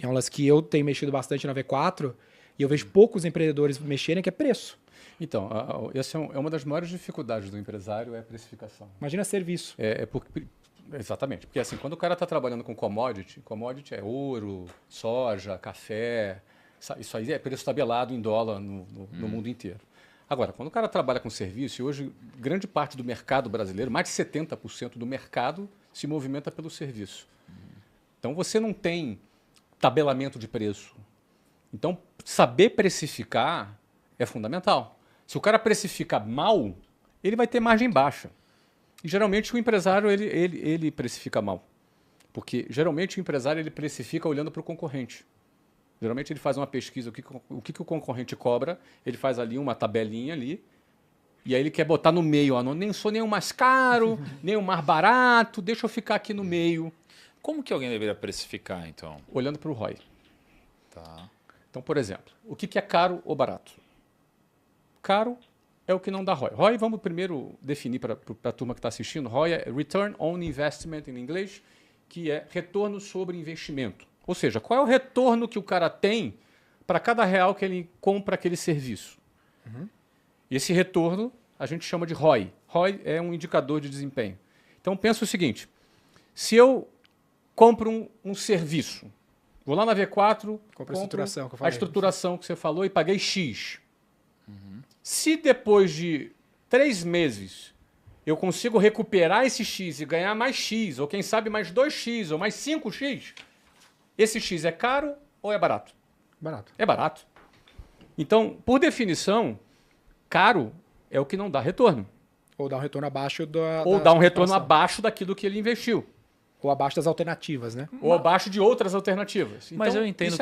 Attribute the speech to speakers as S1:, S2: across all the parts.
S1: É um lance que eu tenho mexido bastante na V4 e eu vejo poucos empreendedores mexerem, que é preço.
S2: Então, essa é uma das maiores dificuldades do empresário, é a precificação.
S1: Imagina serviço.
S2: Exatamente. Porque assim, quando o cara está trabalhando com commodity é ouro, soja, café, isso aí é preço tabelado em dólar no mundo inteiro. Agora, quando o cara trabalha com serviço, e hoje grande parte do mercado brasileiro, mais de 70% do mercado, se movimenta pelo serviço. Então você não tem tabelamento de preço. Então, saber precificar é fundamental. Se o cara precifica mal, ele vai ter margem baixa. E geralmente o empresário ele precifica mal. Porque geralmente o empresário ele precifica olhando para o concorrente. Geralmente ele faz uma pesquisa, o que o concorrente cobra, ele faz ali uma tabelinha ali, e aí ele quer botar no meio, ó, nem sou nem o mais caro, nem o mais barato, deixa eu ficar aqui no meio.
S3: Como que alguém deveria precificar, então?
S2: Olhando para o ROI.
S3: Tá.
S2: Então, por exemplo, o que é caro ou barato? Caro é o que não dá ROI. ROI, vamos primeiro definir para a turma que está assistindo. ROI é Return on Investment em inglês, que é retorno sobre investimento. Ou seja, qual é o retorno que o cara tem para cada real que ele compra aquele serviço? E esse retorno a gente chama de ROI. ROI é um indicador de desempenho. Então pensa o seguinte, se eu compro um serviço, vou lá na V4,
S1: Compra a estruturação que eu
S2: a
S1: falei.
S2: estruturação que você falou e paguei X. Se depois de 3 meses eu consigo recuperar esse X e ganhar mais X, ou quem sabe mais 2X, ou mais 5X, esse X é caro ou é barato?
S1: Barato.
S2: É barato. Então, por definição, caro é o que não dá retorno.
S1: Ou dá um retorno abaixo
S2: Ou dá um retorno abaixo daquilo que ele investiu.
S1: Ou abaixo das alternativas, né?
S2: Ou abaixo de outras alternativas.
S3: Mas
S2: Então,
S3: eu entendo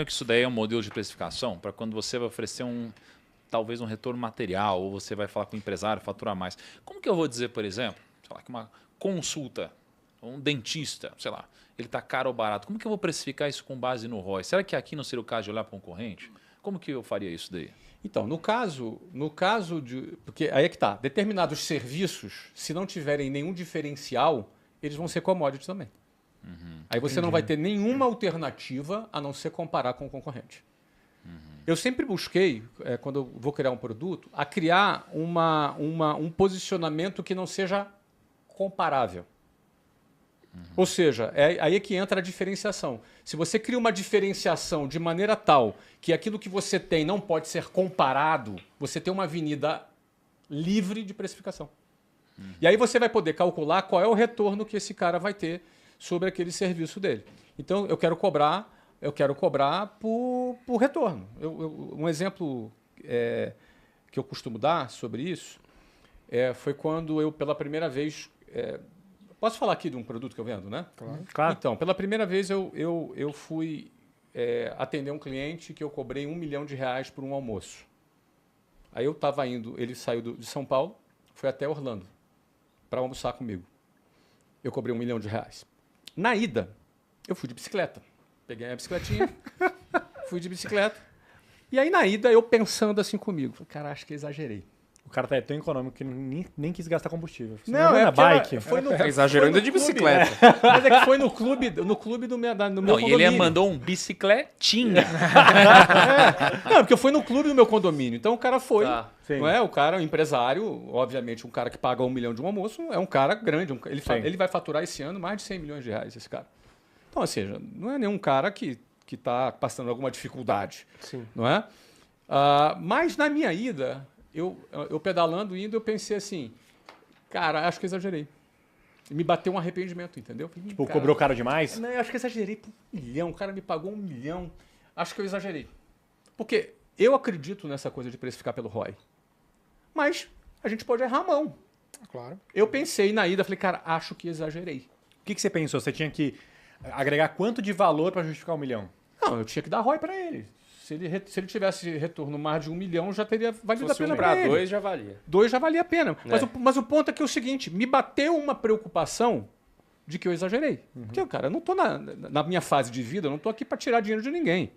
S3: que isso daí é um modelo de precificação para quando você vai oferecer talvez um retorno material, ou você vai falar com o empresário, faturar mais. Como que eu vou dizer, por exemplo, sei lá, que uma consulta, um dentista, sei lá, ele está caro ou barato? Como que eu vou precificar isso com base no ROI? Será que aqui não seria o caso de olhar para um concorrente? Como que eu faria isso daí?
S2: Então, no caso de... Porque aí é que está. Determinados serviços, se não tiverem nenhum diferencial, eles vão ser commodities também. Aí você não vai ter nenhuma alternativa a não ser comparar com o concorrente. Eu sempre busquei, quando eu vou criar um produto, a criar um posicionamento que não seja comparável. Ou seja, aí é que entra a diferenciação. Se você cria uma diferenciação de maneira tal que aquilo que você tem não pode ser comparado, você tem uma avenida livre de precificação. E aí você vai poder calcular qual é o retorno que esse cara vai ter sobre aquele serviço dele. Então, eu quero cobrar por retorno. Um exemplo que eu costumo dar sobre isso foi quando eu, pela primeira vez... posso falar aqui de um produto que eu vendo, né?
S1: Claro.
S2: Então, pela primeira vez eu fui atender um cliente que eu cobrei R$1 milhão por um almoço. Aí eu estava indo, ele saiu de São Paulo, foi até Orlando para almoçar comigo. Eu cobrei R$1 milhão. Na ida, eu fui de bicicleta. Peguei a bicicletinha, fui de bicicleta. E aí, na ida, eu pensando assim comigo. Falei, cara, acho que exagerei.
S4: O cara tá tão econômico que nem quis gastar combustível.
S2: Não,
S4: na bike.
S5: Exagerou ainda de bicicleta.
S2: Mas é que foi no clube do meu
S3: Não, e ele mandou um bicicletinha.
S2: Não, porque eu fui no clube do meu condomínio. Então o cara foi.
S3: Tá.
S2: Não é? O cara, o empresário, obviamente, um cara que paga R$1 milhão de um almoço, é um cara grande. Ele vai faturar esse ano mais de R$100 milhões, esse cara. Então, ou seja, não é nenhum cara que está passando alguma dificuldade.
S5: Sim.
S2: Não é? Mas na minha ida, eu pedalando, indo, eu pensei assim, cara, acho que exagerei. E me bateu um arrependimento, entendeu? Falei,
S4: Tipo, cobrou caro demais?
S2: Não, eu acho que exagerei por R$1 milhão. O cara me pagou R$1 milhão. Acho que eu exagerei. Porque eu acredito nessa coisa de precificar pelo ROI. Mas a gente pode errar a mão.
S1: Claro.
S2: Eu pensei na ida, falei, cara, acho que exagerei.
S4: O que você pensou? Você tinha que agregar quanto de valor para justificar R$1 milhão?
S2: Não, eu tinha que dar ROI para ele. Se ele tivesse retorno mais de R$1 milhão, já teria valido a pena para ele.
S5: 2 já valia.
S2: 2 já valia a pena. Mas o ponto é que é o seguinte, me bateu uma preocupação de que eu exagerei. Porque, cara, eu não estou na minha fase de vida, eu não estou aqui para tirar dinheiro de ninguém.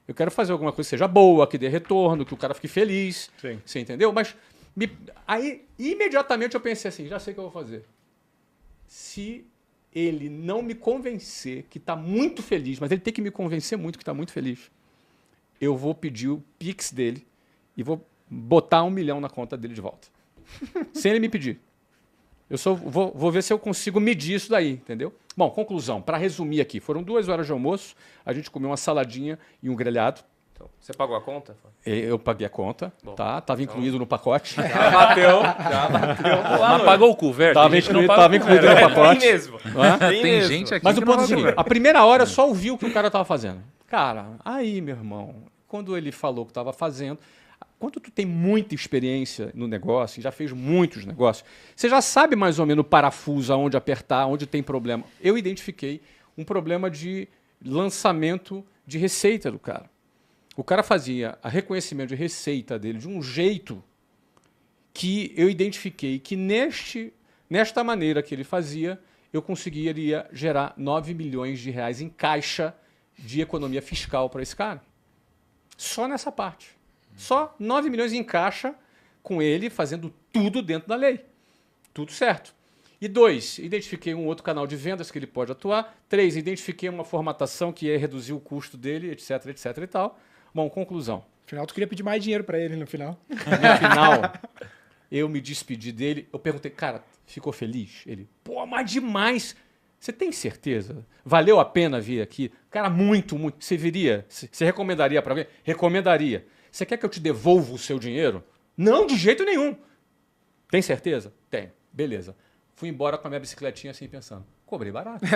S2: Eu quero fazer alguma coisa que seja boa, que dê retorno, que o cara fique feliz.
S4: Sim.
S2: Você entendeu? Mas aí, imediatamente eu pensei assim, já sei o que eu vou fazer. Se ele não me convencer que está muito feliz, mas ele tem que me convencer muito que está muito feliz, eu vou pedir o Pix dele e vou botar 1 milhão na conta dele de volta. Sem ele me pedir. Eu só vou ver se eu consigo medir isso daí, entendeu? Bom, conclusão. Para resumir aqui, foram 2 horas de almoço, a gente comeu uma saladinha e um grelhado.
S5: Então, você pagou a conta?
S2: Eu paguei a conta,
S5: Bom,
S2: tá? Estava incluído no pacote.
S5: Já bateu.
S3: Mas pagou o couvert?
S2: Tava
S3: Tem gente que não
S2: incluído,
S3: paga
S2: tava
S3: o
S2: incluído
S3: couvert.
S2: no pacote.
S5: Tem mesmo.
S2: Não é?
S3: Tem
S5: mesmo.
S3: gente aqui
S2: Mas
S3: que
S2: o
S3: não
S2: ponto é o
S3: paga o
S2: seguinte,
S3: couvert.
S2: a primeira hora eu só ouvi o que o cara estava fazendo. Cara, aí, meu irmão, quando ele falou o que estava fazendo, quando tu tem muita experiência no negócio, já fez muitos negócios, você já sabe mais ou menos o parafuso, aonde apertar, onde tem problema. Eu identifiquei um problema de lançamento de receita do cara. O cara fazia a reconhecimento de receita dele de um jeito que eu identifiquei que nesta maneira que ele fazia, eu conseguiria gerar 9 milhões de reais em caixa de economia fiscal para esse cara. Só nessa parte. Só 9 milhões em caixa com ele fazendo tudo dentro da lei. Tudo certo. E 2, identifiquei um outro canal de vendas que ele pode atuar. 3, identifiquei uma formatação que ia reduzir o custo dele, etc, etc e tal. Bom, conclusão.
S1: No final, tu queria pedir mais dinheiro pra ele no final.
S2: No final, eu me despedi dele. Eu perguntei, cara, ficou feliz? Ele, pô, mas demais. Você tem certeza? Valeu a pena vir aqui? Cara, muito, muito. Você viria? Você recomendaria para alguém? Recomendaria. Você quer que eu te devolva o seu dinheiro? Não, de jeito nenhum. Tem certeza? Tenho. Beleza. Fui embora com a minha bicicletinha assim, pensando. Cobrei barato.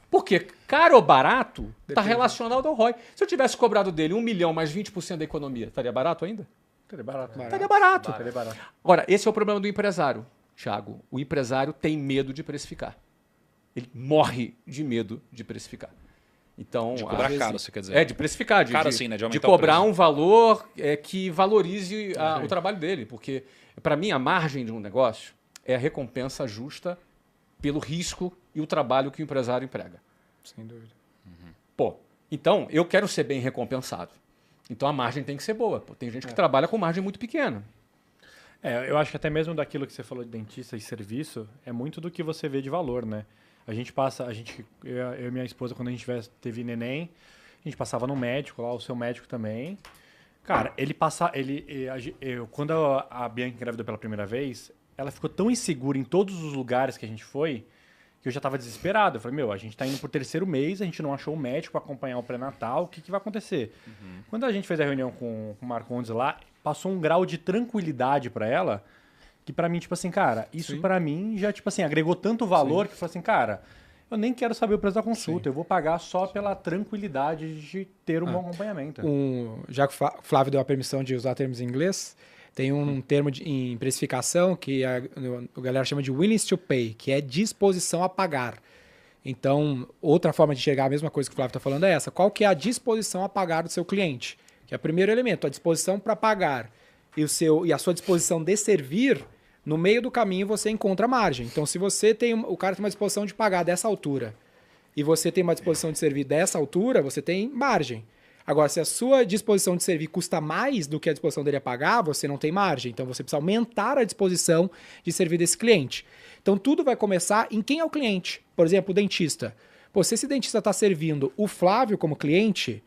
S2: Porque caro ou barato está relacionado ao ROI. Se eu tivesse cobrado dele 1 milhão mais 20% da economia, estaria barato ainda?
S4: Estaria barato.
S2: Estaria barato.
S4: Estaria barato.
S2: Agora, esse é o problema do empresário, Thiago. O empresário tem medo de precificar. Ele morre de medo de precificar. Então,
S3: De cobrar
S2: às vezes-
S3: caro, você quer dizer.
S2: É, de precificar.
S3: Caro assim, né? De aumentar o
S2: cobrar
S3: preço.
S2: um valor que valorize o trabalho dele. Porque, para mim, a margem de um negócio é a recompensa justa pelo risco e o trabalho que o empresário emprega.
S1: Sem dúvida.
S2: Pô, então, eu quero ser bem recompensado. Então, a margem tem que ser boa. Pô, tem gente que trabalha com margem muito pequena.
S4: Eu acho que até mesmo daquilo que você falou de dentista e serviço, é muito do que você vê de valor, né? Eu e minha esposa, quando a gente teve neném, a gente passava no médico lá, o seu médico também. Cara, quando a Bianca engravidou pela primeira vez, ela ficou tão insegura em todos os lugares que a gente foi, que eu já tava desesperado. Eu falei, a gente tá indo pro 3º mês, a gente não achou o médico para acompanhar o pré-natal, o que vai acontecer? Quando a gente fez a reunião com o Marcondes lá, passou um grau de tranquilidade para ela, que para mim, tipo assim, cara, isso para mim já, tipo assim, agregou tanto valor que falou assim, cara, eu nem quero saber o preço da consulta, eu vou pagar só pela tranquilidade de ter um bom acompanhamento.
S1: Já que o Flávio deu a permissão de usar termos em inglês, tem um termo em precificação que a galera chama de willingness to pay, que é disposição a pagar. Então, outra forma de enxergar a mesma coisa que o Flávio está falando é essa. Qual que é a disposição a pagar do seu cliente? Que é o primeiro elemento, a disposição para pagar e a sua disposição de servir, no meio do caminho você encontra margem. Então, se você o cara tem uma disposição de pagar dessa altura e você tem uma disposição de servir dessa altura, você tem margem. Agora, se a sua disposição de servir custa mais do que a disposição dele a pagar, você não tem margem. Então, você precisa aumentar a disposição de servir desse cliente. Então, tudo vai começar em quem é o cliente. Por exemplo, o dentista. Pô, se esse dentista está servindo o Flávio como cliente,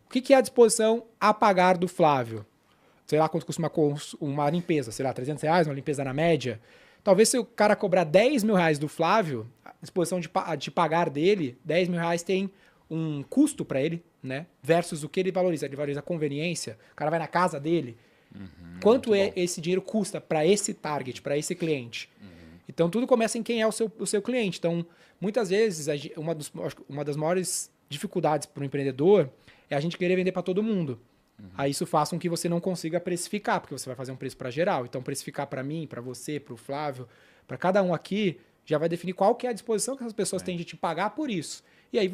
S1: o que é a disposição a pagar do Flávio? Sei lá quanto custa uma limpeza, sei lá, R$300, uma limpeza na média. Talvez se o cara cobrar R$10 mil do Flávio, a disposição de pagar dele, R$10 mil tem um custo para ele, né? Versus o que ele valoriza. Ele valoriza a conveniência, o cara vai na casa dele. Quanto esse dinheiro custa para esse target, para esse cliente? Então, tudo começa em quem é o seu cliente. Então, muitas vezes, uma das maiores dificuldades para o empreendedor é a gente querer vender para todo mundo. Aí isso faz com que você não consiga precificar, porque você vai fazer um preço para geral. Então, precificar para mim, para você, para o Flávio, para cada um aqui, já vai definir qual que é a disposição que essas pessoas têm de te pagar por isso. E aí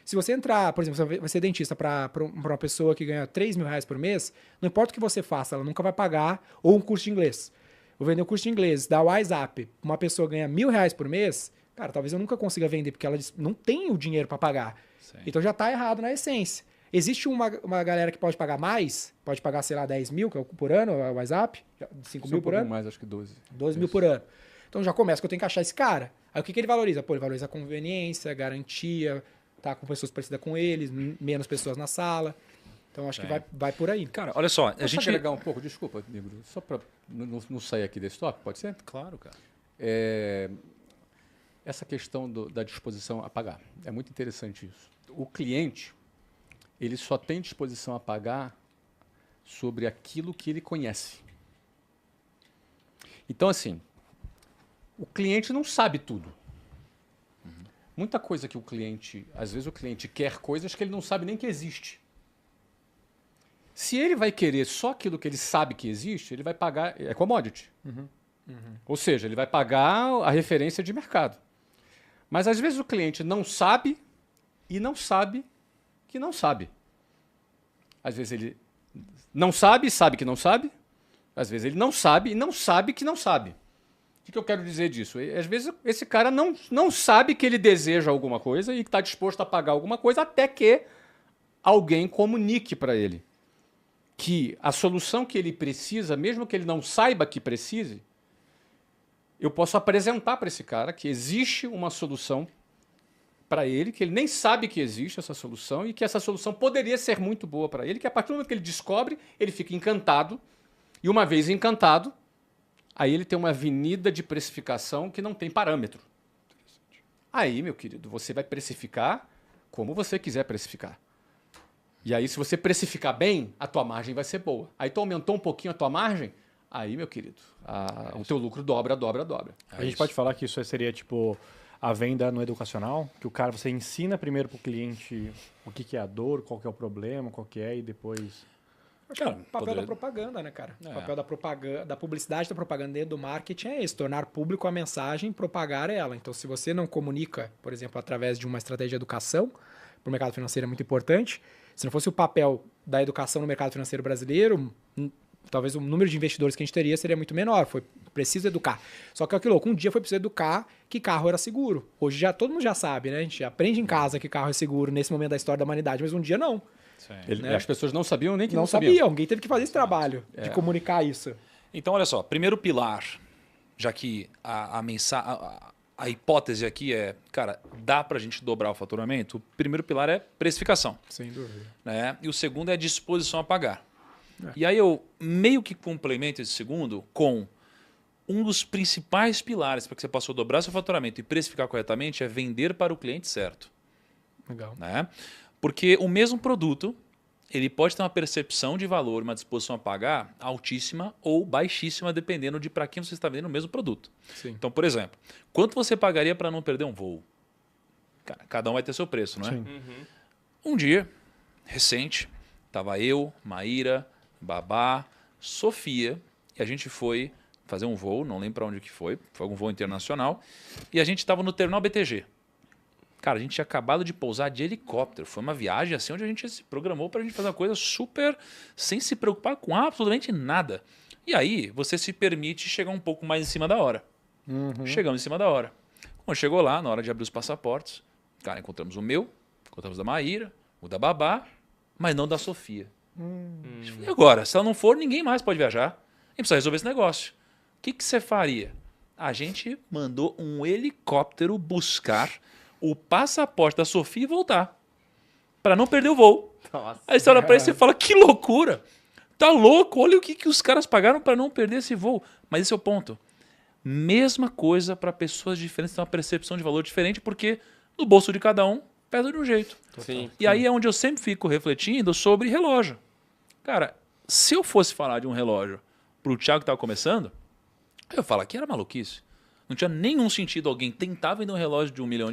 S1: se você entrar, por exemplo, você vai ser dentista para uma pessoa que ganha R$3 mil por mês, não importa o que você faça, ela nunca vai pagar, ou um curso de inglês. Vou vender um curso de inglês, da WhatsApp, uma pessoa ganha R$1.000 por mês, cara, talvez eu nunca consiga vender, porque ela não tem o dinheiro para pagar.
S3: Sim.
S1: Então já está errado na essência. Existe uma galera que pode pagar mais, pode pagar, sei lá, 10 mil por ano, o WhatsApp, 5 mil por ano.
S2: mais, acho que 12.
S1: 12 mil por ano. Então já começa que eu tenho que achar esse cara. Aí o que ele valoriza? Pô, ele valoriza a conveniência, garantia, tá com pessoas parecidas com eles, menos pessoas na sala. Então acho que vai por aí.
S3: Cara, olha só, a
S2: Posso
S3: gente...
S2: agregar um pouco? Desculpa, Negro, só para não sair aqui desse tópico, pode ser?
S3: Claro, cara.
S2: Essa questão da disposição a pagar. É muito interessante isso. O cliente, ele só tem disposição a pagar sobre aquilo que ele conhece. Então, assim, o cliente não sabe tudo. Muita coisa que às vezes o cliente quer coisas que ele não sabe nem que existe. Se ele vai querer só aquilo que ele sabe que existe, ele vai pagar, é commodity. Ou seja, ele vai pagar a referência de mercado. Mas às vezes o cliente não sabe e não sabe que não sabe. Às vezes ele não sabe e sabe que não sabe. Às vezes ele não sabe e não sabe que não sabe. O que eu quero dizer disso? Às vezes esse cara não sabe que ele deseja alguma coisa e está disposto a pagar alguma coisa até que alguém comunique para ele que a solução que ele precisa, mesmo que ele não saiba que precise, eu posso apresentar para esse cara que existe uma solução para ele, que ele nem sabe que existe essa solução e que essa solução poderia ser muito boa para ele, que a partir do momento que ele descobre, ele fica encantado e uma vez encantado, aí ele tem uma avenida de precificação que não tem parâmetro. Aí, meu querido, você vai precificar como você quiser precificar. E aí, se você precificar bem, a tua margem vai ser boa. Aí tu aumentou um pouquinho a tua margem, aí, meu querido, o teu lucro dobra.
S4: A gente pode falar que isso seria tipo a venda no educacional, que o cara, você ensina primeiro para o cliente o que é a dor, qual que é o problema, qual que é, e depois...
S1: Acho que é o papel da propaganda, né, cara? O papel da propaganda, da publicidade, da propaganda dentro do marketing é esse, tornar público a mensagem, propagar ela. Então, se você não comunica, por exemplo, através de uma estratégia de educação, para o mercado financeiro é muito importante. Se não fosse o papel da educação no mercado financeiro brasileiro, talvez o número de investidores que a gente teria seria muito menor. Foi preciso educar. Só que é aquilo louco, um dia foi preciso educar que carro era seguro. Hoje todo mundo já sabe, né? A gente aprende em casa que carro é seguro nesse momento da história da humanidade, mas um dia não.
S2: Né? As pessoas não sabiam nem que
S1: não sabiam. Alguém teve que fazer esse trabalho de comunicar isso.
S3: Então, olha só, primeiro pilar, já que a hipótese aqui é, cara, dá para a gente dobrar o faturamento? O primeiro pilar é precificação.
S1: Sem dúvida.
S3: Né? E o segundo é disposição a pagar. E aí eu meio que complemento esse segundo com um dos principais pilares para que você possa dobrar seu faturamento e precificar corretamente é vender para o cliente certo.
S1: Legal.
S3: Né? Porque o mesmo produto, ele pode ter uma percepção de valor, uma disposição a pagar altíssima ou baixíssima, dependendo de para quem você está vendendo o mesmo produto.
S1: Sim.
S3: Então, por exemplo, quanto você pagaria para não perder um voo? Cara, cada um vai ter seu preço, não é?
S4: Sim.
S3: Um dia, recente, estava eu, Maíra, Babá, Sofia, e a gente foi fazer um voo, não lembro para onde que foi algum voo internacional, e a gente estava no terminal BTG. Cara, a gente tinha acabado de pousar de helicóptero. Foi uma viagem assim onde a gente se programou para a gente fazer uma coisa super sem se preocupar com absolutamente nada. E aí você se permite chegar um pouco mais em cima da hora. Chegamos em cima da hora. Quando chegou lá, na hora de abrir os passaportes, cara, encontramos o meu, encontramos o da Maíra, o da Babá, mas não da Sofia. E agora? Se ela não for, ninguém mais pode viajar. A gente precisa resolver esse negócio. O que você faria? A gente mandou um helicóptero buscar o passaporte da Sofia e voltar. Para não perder o voo.
S5: Nossa.
S3: Aí você olha para isso e fala, que loucura. Tá louco, olha o que os caras pagaram para não perder esse voo. Mas esse é o ponto. Mesma coisa para pessoas diferentes, tem uma percepção de valor diferente, porque no bolso de cada um pesa de um jeito.
S5: Sim.
S3: E aí é onde eu sempre fico refletindo sobre relógio. Cara, se eu fosse falar de um relógio para o Thiago que estava começando, eu ia falar que era maluquice. Não tinha nenhum sentido alguém tentar vender um relógio de R$1 milhão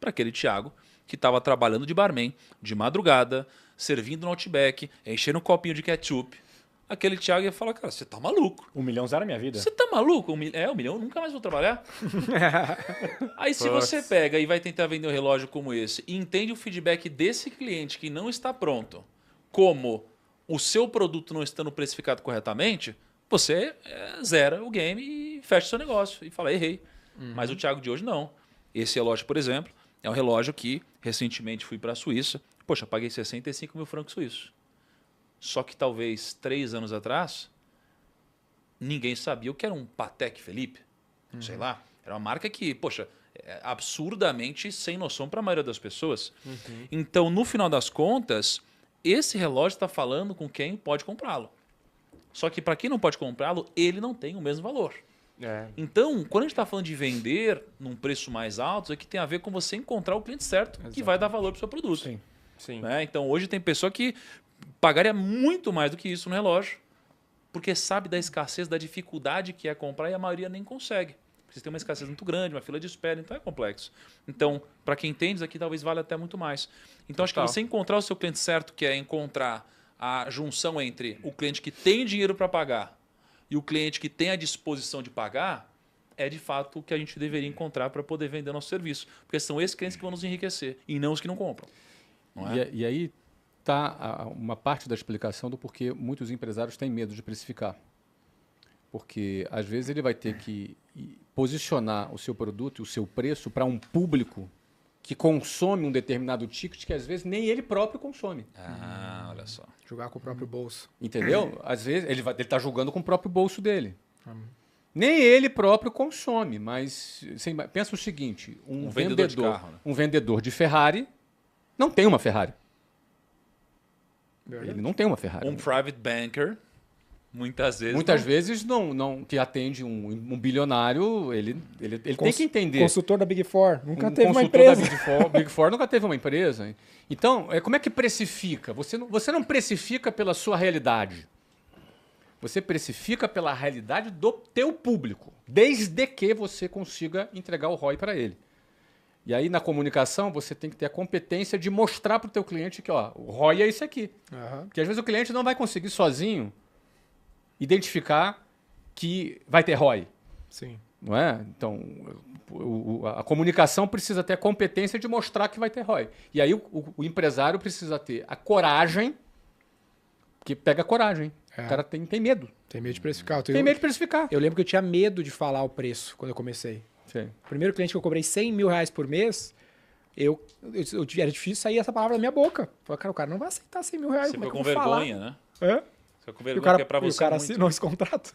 S3: para aquele Thiago que estava trabalhando de barman, de madrugada, servindo no Outback, enchendo um copinho de ketchup. Aquele Thiago ia falar, cara, você tá maluco.
S4: R$1 milhão era minha vida.
S3: Você tá maluco? R$1 milhão, eu nunca mais vou trabalhar. Aí se você pega e vai tentar vender um relógio como esse e entende o feedback desse cliente que não está pronto, como o seu produto não estando precificado corretamente, você zera o game e fecha o seu negócio. E fala, errei. Mas o Thiago de hoje não. Esse relógio, por exemplo, é um relógio que recentemente fui para a Suíça. Poxa, paguei 65 mil francos suíços. Só que talvez 3 anos atrás, ninguém sabia o que era um Patek Philippe. sei lá. Era uma marca que, poxa, é absurdamente sem noção para a maioria das pessoas. Então, no final das contas, esse relógio está falando com quem pode comprá-lo. Só que para quem não pode comprá-lo, ele não tem o mesmo valor.
S5: É.
S3: Então, quando a gente está falando de vender num preço mais alto, é que tem a ver com você encontrar o cliente certo que vai dar valor para o seu produto.
S4: Sim.
S5: Sim.
S3: Né? Então, hoje tem pessoa que pagaria muito mais do que isso no relógio, porque sabe da escassez, da dificuldade que é comprar e a maioria nem consegue. Você tem uma escassez muito grande, uma fila de espera, então é complexo. Então, para quem entende, isso aqui talvez valha até muito mais. Então, acho que você encontrar o seu cliente certo, que é encontrar a junção entre o cliente que tem dinheiro para pagar e o cliente que tem a disposição de pagar, é de fato o que a gente deveria encontrar para poder vender nosso serviço. Porque são esses clientes que vão nos enriquecer e não os que não compram. Não é?
S2: E aí está uma parte da explicação do porquê muitos empresários têm medo de precificar. Porque, às vezes, ele vai ter que posicionar o seu produto e o seu preço para um público que consome um determinado ticket que, às vezes, nem ele próprio consome.
S3: Ah, olha só.
S1: Jogar com o próprio bolso.
S2: Entendeu? Às vezes, ele está julgando com o próprio bolso dele. Nem ele próprio consome, mas pensa o seguinte,
S3: Um vendedor de carro, né?
S2: um vendedor de Ferrari não tem uma Ferrari.
S1: Verdade.
S2: Ele não tem uma Ferrari.
S3: Um private banker, muitas vezes
S2: não que atende um bilionário, ele tem que entender.
S1: Consultor da Big Four. Nunca
S2: Um
S1: teve uma
S2: consultor da
S1: empresa.
S2: Big Four nunca teve uma empresa. Então, como é que precifica? Você não precifica pela sua realidade. Você precifica pela realidade do teu público, desde que você consiga entregar o ROI para ele. E aí, na comunicação, você tem que ter a competência de mostrar para o teu cliente que o ROI é isso aqui.
S1: Aham.
S2: Porque às vezes o cliente não vai conseguir sozinho identificar que vai ter ROI.
S1: Sim.
S2: Não é? Então, a comunicação precisa ter a competência de mostrar que vai ter ROI. E aí o empresário precisa ter a coragem, porque pega coragem.
S1: É.
S2: O cara tem medo.
S1: Tem medo de precificar.
S2: Tem medo de precificar.
S1: Eu lembro que eu tinha medo de falar o preço quando eu comecei.
S2: Sim.
S1: O primeiro cliente que eu cobrei 100 mil reais por mês, era difícil sair essa palavra da minha boca. Eu falei, cara, o cara não vai aceitar 100 mil reais.
S3: Você
S1: Como é
S3: ficou
S1: que eu
S3: com
S1: vou
S3: vergonha, né?
S1: falar? É?
S3: Você ficou com
S1: E
S3: vergonha,
S1: o cara,
S3: que é para você
S1: e o cara
S3: muito.
S1: assinou esse contrato.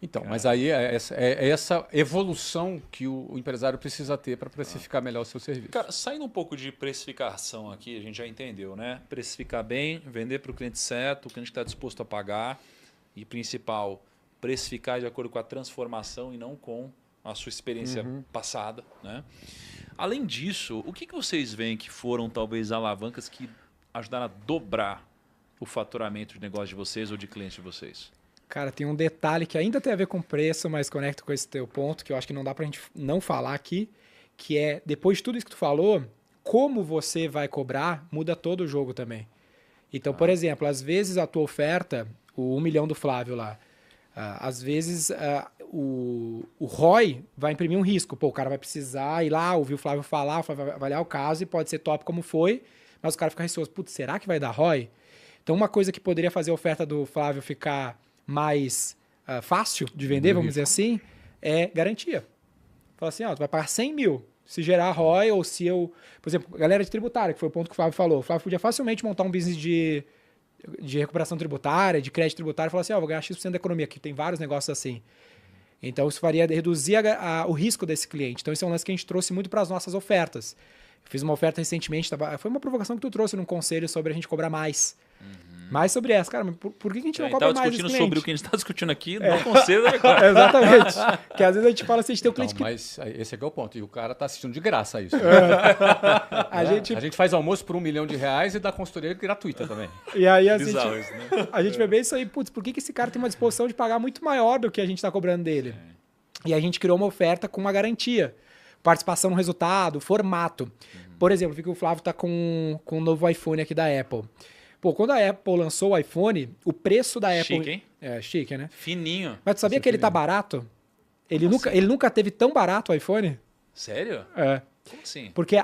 S2: Então, mas aí é essa evolução que o empresário precisa ter para precificar melhor o seu serviço.
S3: Cara, saindo um pouco de precificação aqui, a gente já entendeu, né? Precificar bem, vender para o cliente certo, o cliente está disposto a pagar. E principal, precificar de acordo com a transformação e não com a sua experiência passada, né? Além disso, o que vocês veem que foram talvez alavancas que ajudaram a dobrar o faturamento de negócio de vocês ou de clientes de vocês?
S1: Cara, tem um detalhe que ainda tem a ver com preço, mas conecta com esse teu ponto, que eu acho que não dá pra gente não falar aqui, que é, depois de tudo isso que tu falou, como você vai cobrar muda todo o jogo também. Então, por exemplo, às vezes a tua oferta, o 1 milhão do Flávio lá, às vezes o ROI vai imprimir um risco. Pô, o cara vai precisar ir lá, ouvir o Flávio falar, vai avaliar o caso e pode ser top como foi, mas o cara fica receoso. Putz, será que vai dar ROI? Então, uma coisa que poderia fazer a oferta do Flávio ficar mais fácil de vender, vamos dizer assim, é garantia. Fala assim, tu vai pagar 100 mil. Se gerar ROI ou se eu... Por exemplo, galera de tributária, que foi o ponto que o Flávio falou. O Flávio podia facilmente montar um business de recuperação tributária, de crédito tributário, e falar assim, vou ganhar X% da economia, que tem vários negócios assim. Então, isso faria reduzir o risco desse cliente. Então, isso é um lance que a gente trouxe muito para as nossas ofertas. Eu fiz uma oferta recentemente, foi uma provocação que tu trouxe num conselho sobre a gente cobrar mais. Mais sobre essa. Cara, por que a gente não cobra mais
S3: discutindo
S1: esse
S3: sobre o
S1: cliente?
S3: que a gente está discutindo aqui no conselho agora.
S1: Exatamente. Que às vezes a gente fala assim, a gente tem um cliente
S2: Mas esse aqui é o ponto. E o cara está assistindo de graça isso.
S1: A
S2: gente faz almoço por R$1 milhão e dá consultoria gratuita também.
S1: E aí a
S3: Bizarro
S1: gente,
S3: isso, né?
S1: a gente vê bem isso aí. Putz, por que esse cara tem uma disposição de pagar muito maior do que a gente está cobrando dele? E a gente criou uma oferta com uma garantia. Participação no resultado, formato. Por exemplo, vi que o Flávio está com um novo iPhone aqui da Apple. Pô, quando a Apple lançou o iPhone, o preço da Apple...
S3: Chique, hein?
S1: É, chique, né?
S3: Fininho.
S1: Mas tu sabia que ele tá barato? Ele nunca teve tão barato o iPhone?
S3: Sério?
S1: É.
S3: Como assim?
S1: Porque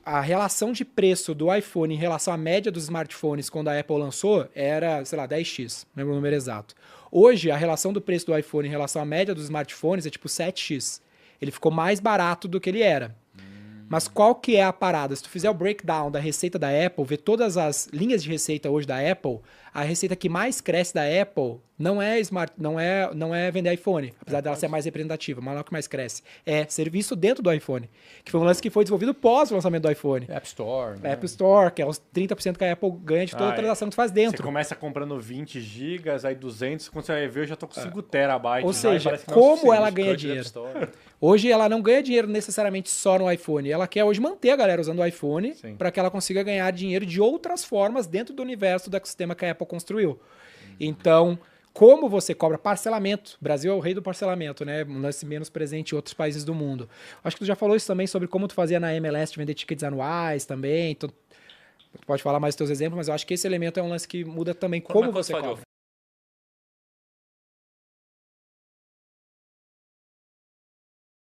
S1: a relação de preço do iPhone em relação à média dos smartphones quando a Apple lançou era, sei lá, 10x. Não lembro o número exato. Hoje, a relação do preço do iPhone em relação à média dos smartphones é tipo 7x. Ele ficou mais barato do que ele era. Mas qual que é a parada? Se tu fizer o breakdown da receita da Apple, ver todas as linhas de receita hoje da Apple, a receita que mais cresce da Apple não é não é vender iPhone, apesar dela ser mais representativa, mas não é o que mais cresce. É serviço dentro do iPhone, que foi um lance que foi desenvolvido pós o lançamento do iPhone.
S2: App Store. Né?
S1: App Store, que é os 30% que a Apple ganha de toda a transação que tu faz
S4: Você
S1: dentro.
S4: começa comprando 20 gigas, aí 200, quando você vai ver, eu já tô com 5 terabytes.
S1: Ou
S4: já, e
S1: seja,
S4: parece que não é
S1: como
S4: suficiente.
S1: ela ganha
S3: Cut
S1: dinheiro?
S3: App Store.
S1: Hoje ela não ganha dinheiro necessariamente só no iPhone. Ela quer hoje manter a galera usando o iPhone
S4: Sim.
S1: para que ela consiga ganhar dinheiro de outras formas dentro do universo do ecossistema que a Apple construiu. Então, como você cobra parcelamento? O Brasil é o rei do parcelamento, né? Um lance menos presente em outros países do mundo. Acho que tu já falou isso também sobre como tu fazia na MLS de vender tickets anuais também. Então, tu pode falar mais dos teus exemplos, mas eu acho que esse elemento é um lance que muda também como
S3: é que
S1: você
S3: faz de
S1: cobra.